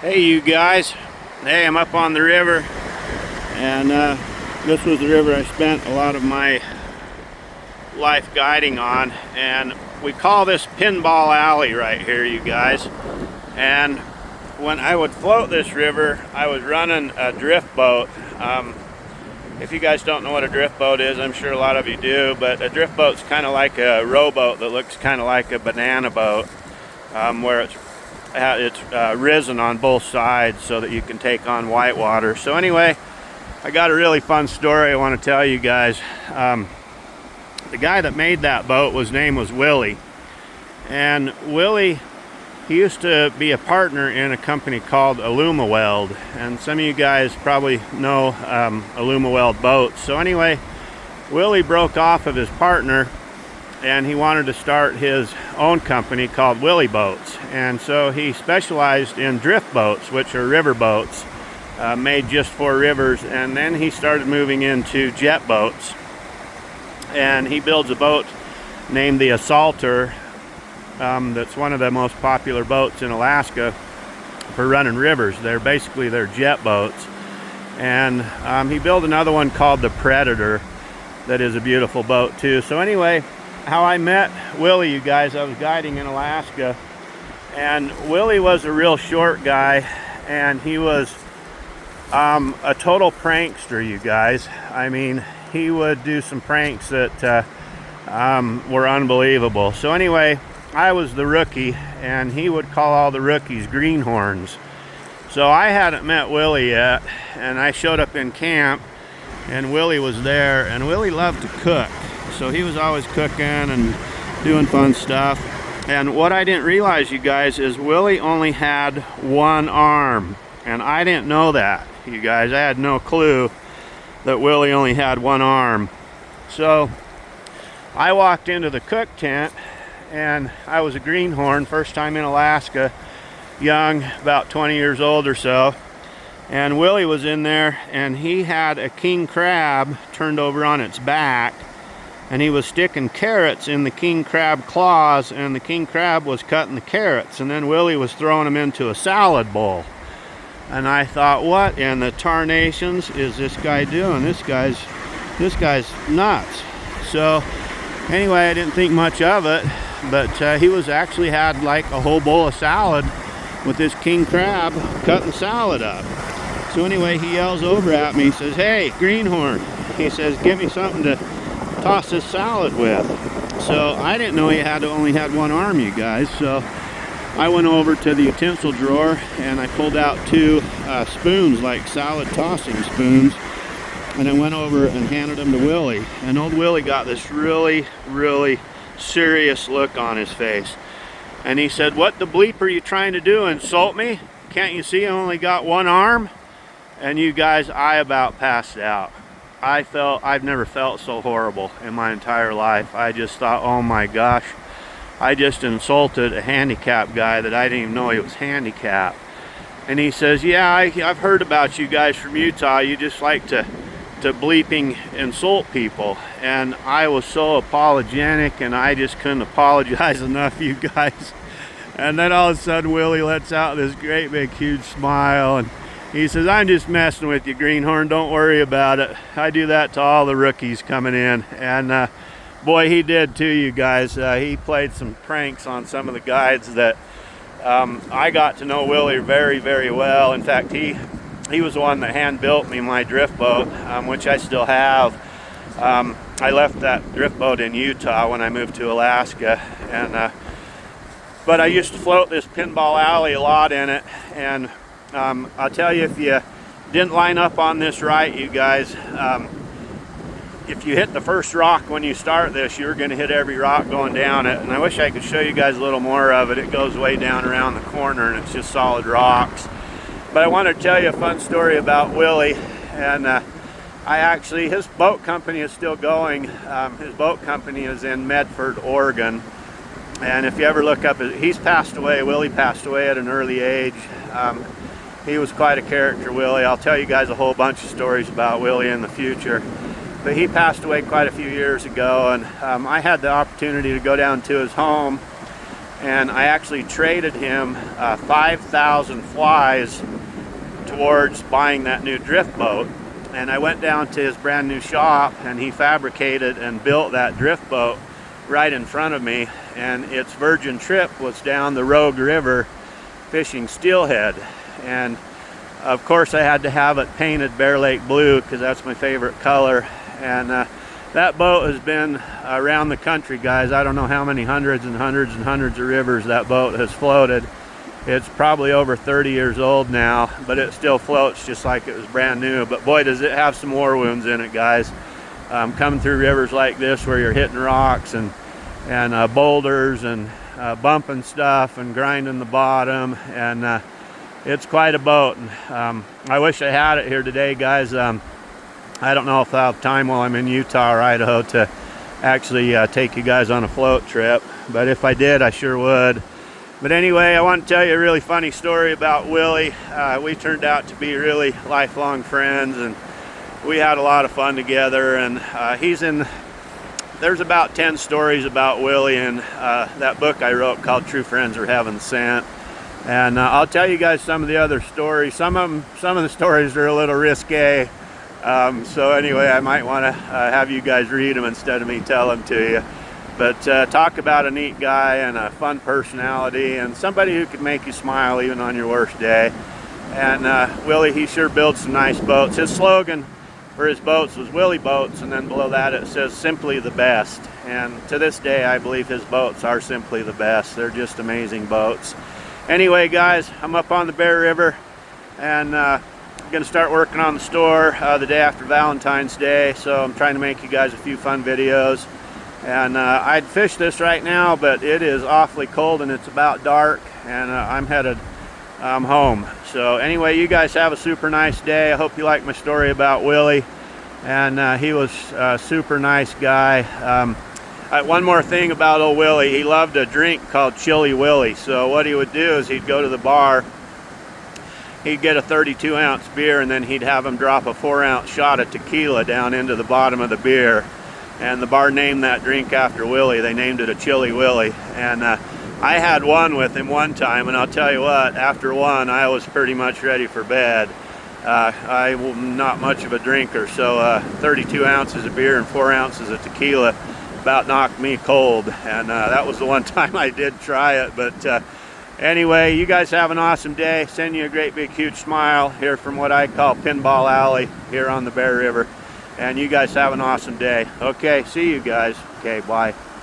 Hey you guys, hey, I'm up on the river, and this was the river I spent a lot of my life guiding on, and we call this Pinball Alley right here, you guys. And when I would float this river, I was running a drift boat. If you guys don't know what a drift boat is, I'm sure a lot of you do, but a drift boat's kind of like a rowboat that looks kind of like a banana boat, where it's risen on both sides so that you can take on whitewater. So anyway, I got a really fun story I want to tell you guys. The guy that made that boat, his name was Willie. And Willie, he used to be a partner in a company called Alumaweld. And some of you guys probably know Alumaweld boats. So anyway, Willie broke off of his partner and he wanted to start his own company called Willie Boats. And so he specialized in drift boats, which are river boats, made just for rivers. And then he started moving into jet boats. And he builds a boat named the Assaulter, that's one of the most popular boats in Alaska for running rivers. They're jet boats. And he built another one called the Predator that is a beautiful boat too. So anyway, how I met Willie, you guys, I was guiding in Alaska, and Willie was a real short guy, and he was a total prankster, you guys. I mean, he would do some pranks that were unbelievable. So anyway, I was the rookie, and he would call all the rookies greenhorns. So I hadn't met Willie yet, and I showed up in camp, and Willie was there, and Willie loved to cook. So he was always cooking and doing fun stuff. And what I didn't realize, you guys, is Willie only had one arm. And I didn't know that, you guys. I had no clue that Willie only had one arm. So I walked into the cook tent, and I was a greenhorn, first time in Alaska, young, about 20 years old or so. And Willie was in there, and he had a king crab turned over on its back. And he was sticking carrots in the king crab claws, and the king crab was cutting the carrots, and then Willie was throwing them into a salad bowl. And I thought, what in the tarnations is this guy doing? This guy's nuts. So anyway, I didn't think much of it, but he was actually had like a whole bowl of salad with this king crab cutting salad up. So anyway, he yells over at me, he says, "Hey, greenhorn," he says, "give me something to toss this salad with." So I didn't know he only had one arm, you guys. So I went over to the utensil drawer and I pulled out two spoons, like salad tossing spoons, and I went over and handed them to Willie. And old Willie got this really, really serious look on his face. And he said, "What the bleep are you trying to do? Insult me? Can't you see I only got one arm?" And you guys, I about passed out. I've never felt so horrible in my entire life. I just thought, oh my gosh, I just insulted a handicapped guy that I didn't even know he was handicapped. And he says, "Yeah, I've heard about you guys from Utah. You just like to bleeping insult people." And I was so apologetic, and I just couldn't apologize enough, you guys. And then all of a sudden, Willie lets out this great big huge smile, and he says, "I'm just messing with you, greenhorn. Don't worry about it. I do that to all the rookies coming in." And boy, he did too, you guys. He played some pranks on some of the guides that I got to know Willie very, very well. In fact, he was the one that hand-built me my drift boat, which I still have. I left that drift boat in Utah when I moved to Alaska. But I used to float this Pinball Alley a lot in it. And I'll tell you, if you didn't line up on this right, you guys, if you hit the first rock when you start this, you're going to hit every rock going down it. And I wish I could show you guys a little more of it. It goes way down around the corner, and it's just solid rocks. But I want to tell you a fun story about Willie. And his boat company is still going. His boat company is in Medford, Oregon. And if you ever look up, he's passed away. Willie passed away at an early age. He was quite a character, Willie. I'll tell you guys a whole bunch of stories about Willie in the future. But he passed away quite a few years ago, and I had the opportunity to go down to his home and I actually traded him 5,000 flies towards buying that new drift boat. And I went down to his brand new shop, and he fabricated and built that drift boat right in front of me, and its virgin trip was down the Rogue River fishing steelhead. And of course I had to have it painted Bear Lake blue because that's my favorite color. And that boat has been around the country, guys. I don't know how many hundreds and hundreds and hundreds of rivers that boat has floated. It's probably over 30 years old now, but it still floats just like it was brand new. But boy, does it have some war wounds in it, guys. Coming through rivers like this where you're hitting rocks and boulders and bumping stuff and grinding the bottom, and it's quite a boat. And I wish I had it here today, guys. I don't know if I'll have time while I'm in Utah or Idaho to actually take you guys on a float trip, but if I did, I sure would. But anyway, I want to tell you a really funny story about Willie. We turned out to be really lifelong friends, and we had a lot of fun together. And there's about 10 stories about Willie in that book I wrote called True Friends Are Heaven Sent. And I'll tell you guys some of the other stories. Some of the stories are a little risque. So anyway, I might want to have you guys read them instead of me tell them to you. But talk about a neat guy and a fun personality and somebody who could make you smile even on your worst day. And Willie, he sure builds some nice boats. His slogan for his boats was Willie Boats, and then below that it says simply the best. And to this day, I believe his boats are simply the best. They're just amazing boats. Anyway, guys, I'm up on the Bear River, and I'm going to start working on the store the day after Valentine's Day. So I'm trying to make you guys a few fun videos. And I'd fish this right now, but it is awfully cold and it's about dark, and I'm headed home. So anyway, you guys have a super nice day. I hope you like my story about Willie, and he was a super nice guy. One more thing about old Willie, he loved a drink called Chilly Willy. So what he would do is he'd go to the bar, he'd get a 32-ounce beer, and then he'd have him drop a 4-ounce shot of tequila down into the bottom of the beer. And the bar named that drink after Willie. They named it a Chilly Willy. And I had one with him one time, and I'll tell you what, after one, I was pretty much ready for bed. I'm not much of a drinker, so 32 ounces of beer and 4 ounces of tequila about knocked me cold. And that was the one time I did try it. But anyway, you guys have an awesome day. Send you a great big huge smile here from what I call Pinball Alley here on the Bear River. And you guys have an awesome day. Okay, see you guys. Okay, bye.